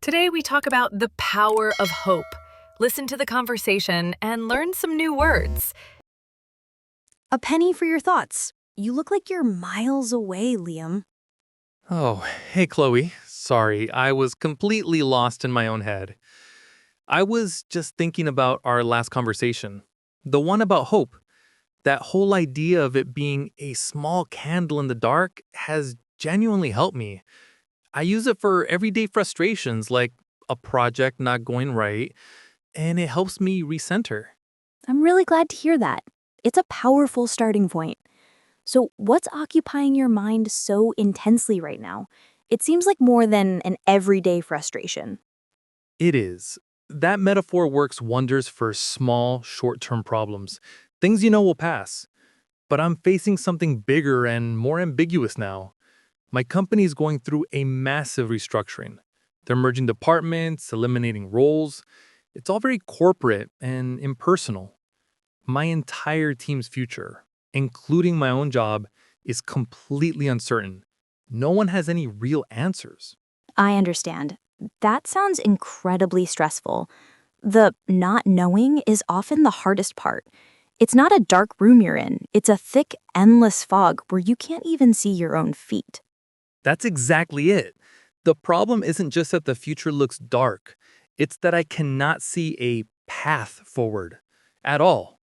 Today, we talk about the power of hope. Listen to the conversation and learn some new words. A penny for your thoughts. You look like you're miles away, Liam. Oh, hey, Chloe. Sorry, I was completely lost in my own head. I was just thinking about our last conversation, the one about hope. That whole idea of it being a small candle in the dark has genuinely helped me. I use it for everyday frustrations like a project not going right, and it helps me recenter. I'm really glad to hear that. It's a powerful starting point. So, what's occupying your mind so intensely right now? It seems like more than an everyday frustration. It is. That metaphor works wonders for small, short-term problems, things you know will pass. But I'm facing something bigger and more ambiguous now. My company is going through a massive restructuring. They're merging departments, eliminating roles. It's all very corporate and impersonal. My entire team's future, including my own job, is completely uncertain. No one has any real answers. I understand. That sounds incredibly stressful. The not knowing is often the hardest part. It's not a dark room you're in, it's a thick, endless fog where you can't even see your own feet. That's exactly it. The problem isn't just that the future looks dark. It's that I cannot see a path forward at all.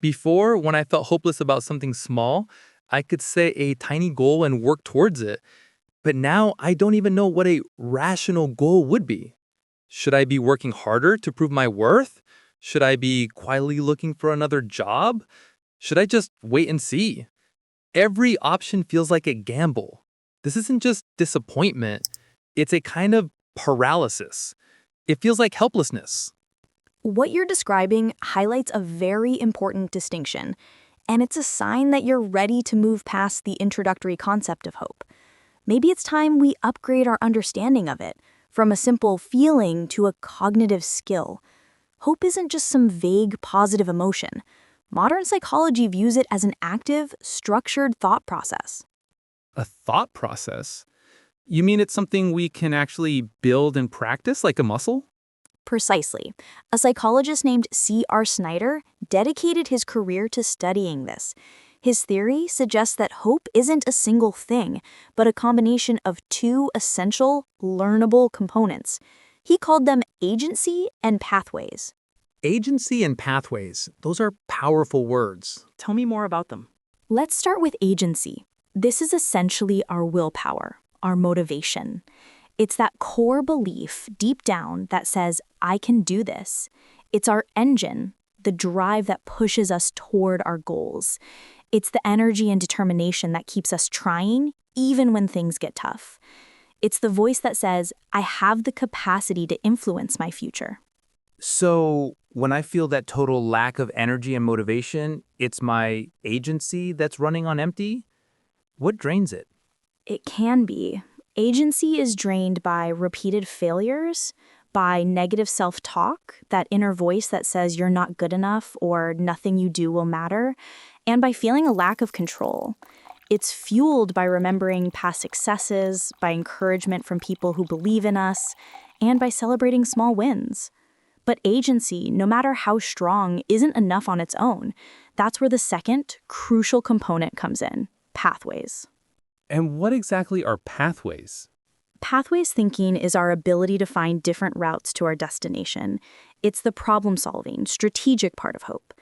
Before, when I felt hopeless about something small, I could set a tiny goal and work towards it. But now I don't even know what a rational goal would be. Should I be working harder to prove my worth? Should I be quietly looking for another job? Should I just wait and see? Every option feels like a gamble. This isn't just disappointment, it's a kind of paralysis. It feels like helplessness. What you're describing highlights a very important distinction, and it's a sign that you're ready to move past the introductory concept of hope. Maybe it's time we upgrade our understanding of it, from a simple feeling to a cognitive skill. Hope isn't just some vague positive emotion. Modern psychology views it as an active, structured thought process. A thought process? You mean it's something we can actually build and practice like a muscle? Precisely. A psychologist named C.R. Snyder dedicated his career to studying this. His theory suggests that hope isn't a single thing, but a combination of two essential, learnable components. He called them agency and pathways. Agency and pathways, those are powerful words. Tell me more about them. Let's start with agency. This is essentially our willpower, our motivation. It's that core belief deep down that says, I can do this. It's our engine, the drive that pushes us toward our goals. It's the energy and determination that keeps us trying, even when things get tough. It's the voice that says, I have the capacity to influence my future. So, when I feel that total lack of energy and motivation, it's my agency that's running on empty? What drains it? It can be. Agency is drained by repeated failures, by negative self-talk, that inner voice that says you're not good enough or nothing you do will matter, and by feeling a lack of control. It's fueled by remembering past successes, by encouragement from people who believe in us, and by celebrating small wins. But agency, no matter how strong, isn't enough on its own. That's where the second, crucial component comes in: pathways. And what exactly are pathways? Pathways thinking is our ability to find different routes to our destination. It's the problem-solving, strategic part of hope.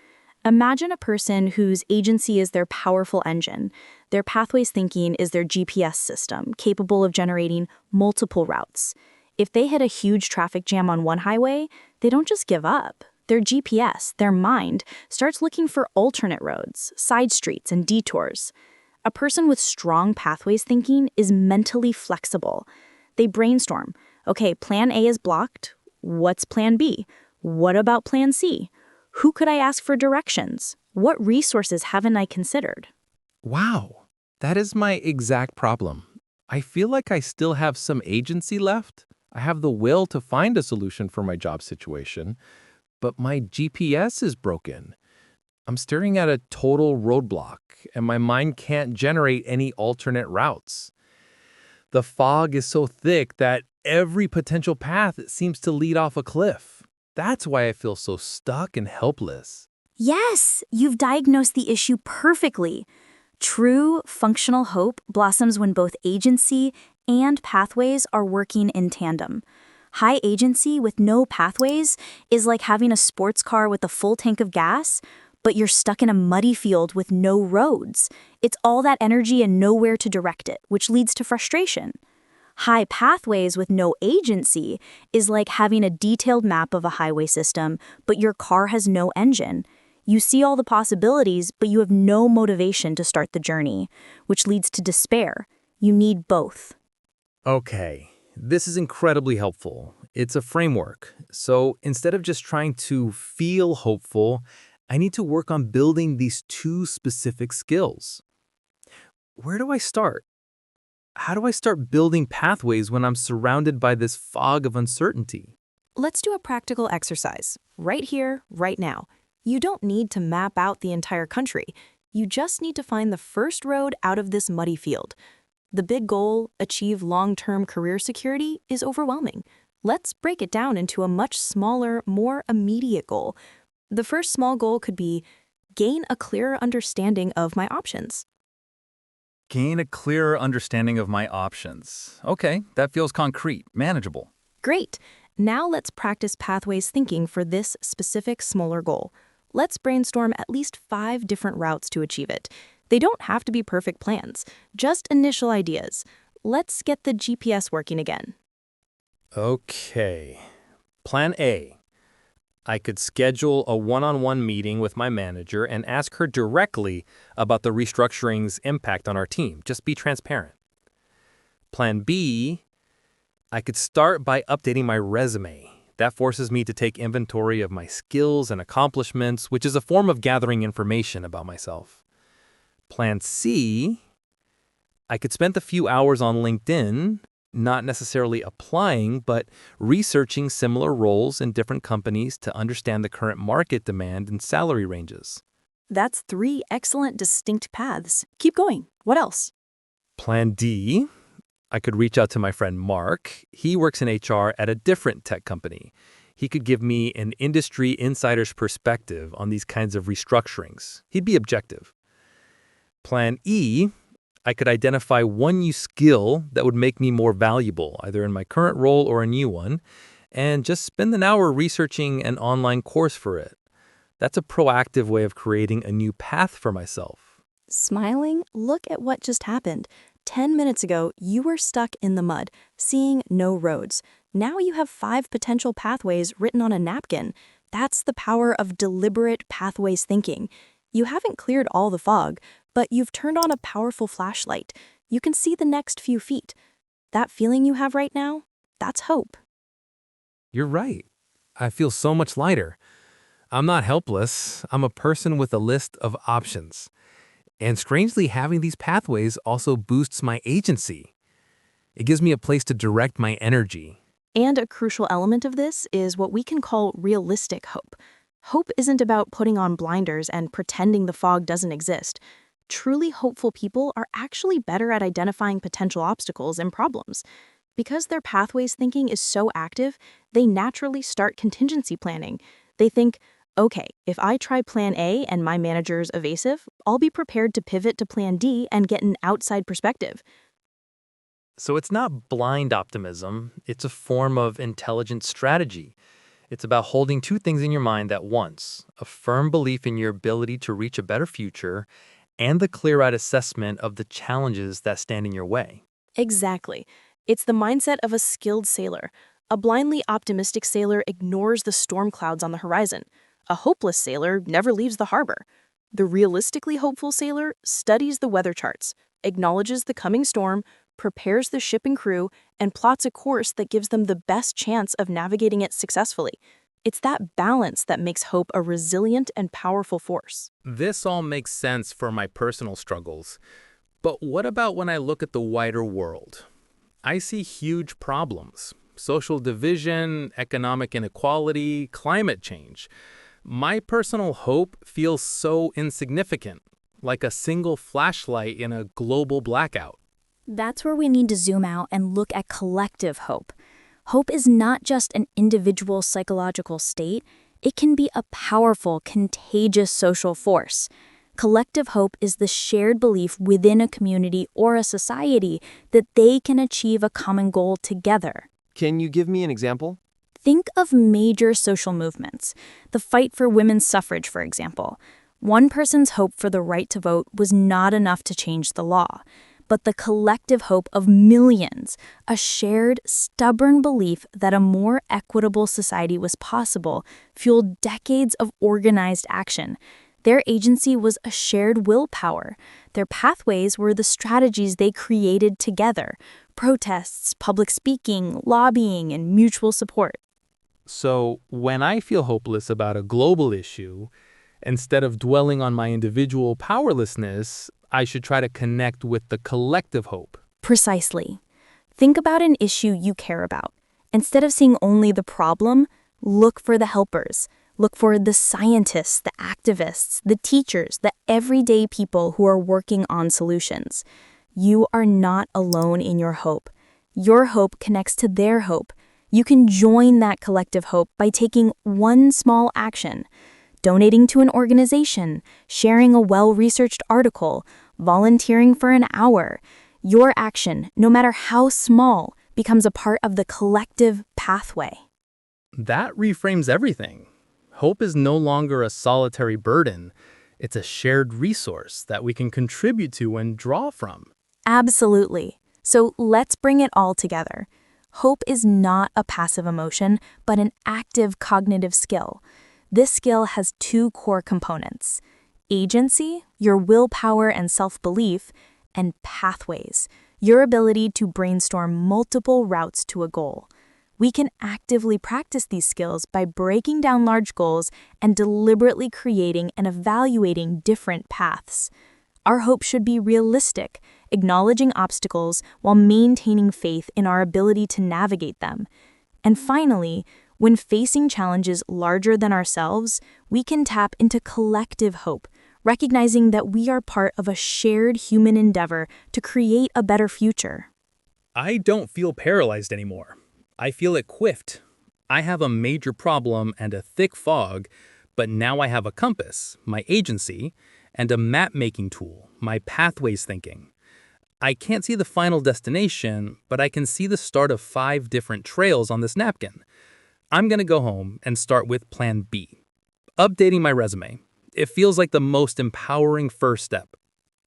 Imagine a person whose agency is their powerful engine. Their pathways thinking is their GPS system, capable of generating multiple routes. If they hit a huge traffic jam on one highway, they don't just give up. Their GPS, their mind, starts looking for alternate roads, side streets, and detours. A person with strong pathways thinking is mentally flexible. They brainstorm. Okay, plan A is blocked. What's plan B? What about plan C? Who could I ask for directions? What resources haven't I considered? Wow, that is my exact problem. I feel like I still have some agency left. I have the will to find a solution for my job situation, but my GPS is broken. I'm staring at a total roadblock, and my mind can't generate any alternate routes. The fog is so thick that every potential path seems to lead off a cliff. That's why I feel so stuck and helpless. Yes, you've diagnosed the issue perfectly. True functional hope blossoms when both agency and pathways are working in tandem. High agency with no pathways is like having a sports car with a full tank of gas, but you're stuck in a muddy field with no roads. It's all that energy and nowhere to direct it, which leads to frustration. High pathways with no agency is like having a detailed map of a highway system, but your car has no engine. You see all the possibilities, but you have no motivation to start the journey, which leads to despair. You need both. Okay, this is incredibly helpful. It's a framework. So instead of just trying to feel hopeful, I need to work on building these two specific skills. Where do I start? How do I start building pathways when I'm surrounded by this fog of uncertainty? Let's do a practical exercise, right here, right now. You don't need to map out the entire country. You just need to find the first road out of this muddy field. The big goal, achieve long-term career security, is overwhelming. Let's break it down into a much smaller, more immediate goal. The first small goal could be gain a clearer understanding of my options. Gain a clearer understanding of my options. Okay, that feels concrete, manageable. Great. Now let's practice pathways thinking for this specific smaller goal. Let's brainstorm at least 5 different routes to achieve it. They don't have to be perfect plans, just initial ideas. Let's get the GPS working again. Okay. Plan A. I could schedule a one-on-one meeting with my manager and ask her directly about the restructuring's impact on our team. Just be transparent. Plan B. I could start by updating my resume. That forces me to take inventory of my skills and accomplishments, which is a form of gathering information about myself. Plan C. I could spend a few hours on LinkedIn, not necessarily applying, but researching similar roles in different companies to understand the current market demand and salary ranges. That's 3 excellent distinct paths. Keep going. What else? Plan D. I could reach out to my friend Mark. He works in HR at a different tech company. He could give me an industry insider's perspective on these kinds of restructurings. He'd be objective. Plan E. I could identify one new skill that would make me more valuable, either in my current role or a new one, and just spend an hour researching an online course for it. That's a proactive way of creating a new path for myself. Smiling, look at what just happened. 10 minutes ago, you were stuck in the mud, seeing no roads. Now you have 5 potential pathways written on a napkin. That's the power of deliberate pathways thinking. You haven't cleared all the fog, but you've turned on a powerful flashlight. You can see the next few feet. That feeling you have right now, that's hope. You're right. I feel so much lighter. I'm not helpless. I'm a person with a list of options. And strangely, having these pathways also boosts my agency. It gives me a place to direct my energy. And a crucial element of this is what we can call realistic hope. Hope isn't about putting on blinders and pretending the fog doesn't exist. Truly hopeful people are actually better at identifying potential obstacles and problems. Because their pathways thinking is so active, they naturally start contingency planning. They think, okay, if I try plan A and my manager's evasive, I'll be prepared to pivot to plan D and get an outside perspective. So it's not blind optimism, it's a form of intelligent strategy. It's about holding 2 things in your mind at once: a firm belief in your ability to reach a better future and the clear-eyed assessment of the challenges that stand in your way. Exactly. It's the mindset of a skilled sailor. A blindly optimistic sailor ignores the storm clouds on the horizon. A hopeless sailor never leaves the harbor. The realistically hopeful sailor studies the weather charts, acknowledges the coming storm, prepares the ship and crew, and plots a course that gives them the best chance of navigating it successfully. It's that balance that makes hope a resilient and powerful force. This all makes sense for my personal struggles. But what about when I look at the wider world? I see huge problems: social division, economic inequality, climate change. My personal hope feels so insignificant, like a single flashlight in a global blackout. That's where we need to zoom out and look at collective hope. Hope is not just an individual psychological state, it can be a powerful, contagious social force. Collective hope is the shared belief within a community or a society that they can achieve a common goal together. Can you give me an example? Think of major social movements. The fight for women's suffrage, for example. One person's hope for the right to vote was not enough to change the law. But the collective hope of millions, a shared, stubborn belief that a more equitable society was possible, fueled decades of organized action. Their agency was a shared willpower. Their pathways were the strategies they created together: protests, public speaking, lobbying, and mutual support. So, when I feel hopeless about a global issue, instead of dwelling on my individual powerlessness, I should try to connect with the collective hope. Precisely. Think about an issue you care about. Instead of seeing only the problem, look for the helpers. Look for the scientists, the activists, the teachers, the everyday people who are working on solutions. You are not alone in your hope. Your hope connects to their hope. You can join that collective hope by taking one small action: donating to an organization, sharing a well-researched article, volunteering for an hour. Your action, no matter how small, becomes a part of the collective pathway. That reframes everything. Hope is no longer a solitary burden. It's a shared resource that we can contribute to and draw from. Absolutely. So let's bring it all together. Hope is not a passive emotion, but an active cognitive skill. This skill has two core components: agency, your willpower and self-belief, and pathways, your ability to brainstorm multiple routes to a goal. We can actively practice these skills by breaking down large goals and deliberately creating and evaluating different paths. Our hope should be realistic, acknowledging obstacles while maintaining faith in our ability to navigate them. And finally, when facing challenges larger than ourselves, we can tap into collective hope, recognizing that we are part of a shared human endeavor to create a better future. I don't feel paralyzed anymore. I feel equipped. I have a major problem and a thick fog, but now I have a compass, my agency, and a map-making tool, my pathways thinking. I can't see the final destination, but I can see the start of 5 different trails on this napkin. I'm going to go home and start with Plan B, updating my resume. It feels like the most empowering first step.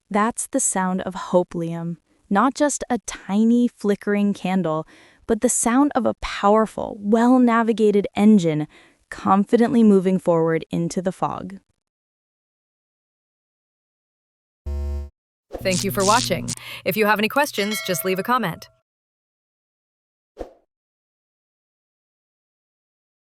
That's the sound of hope, Liam. Not just a tiny flickering candle, but the sound of a powerful, well-navigated engine confidently moving forward into the fog. Thank you for watching. If you have any questions, just leave a comment.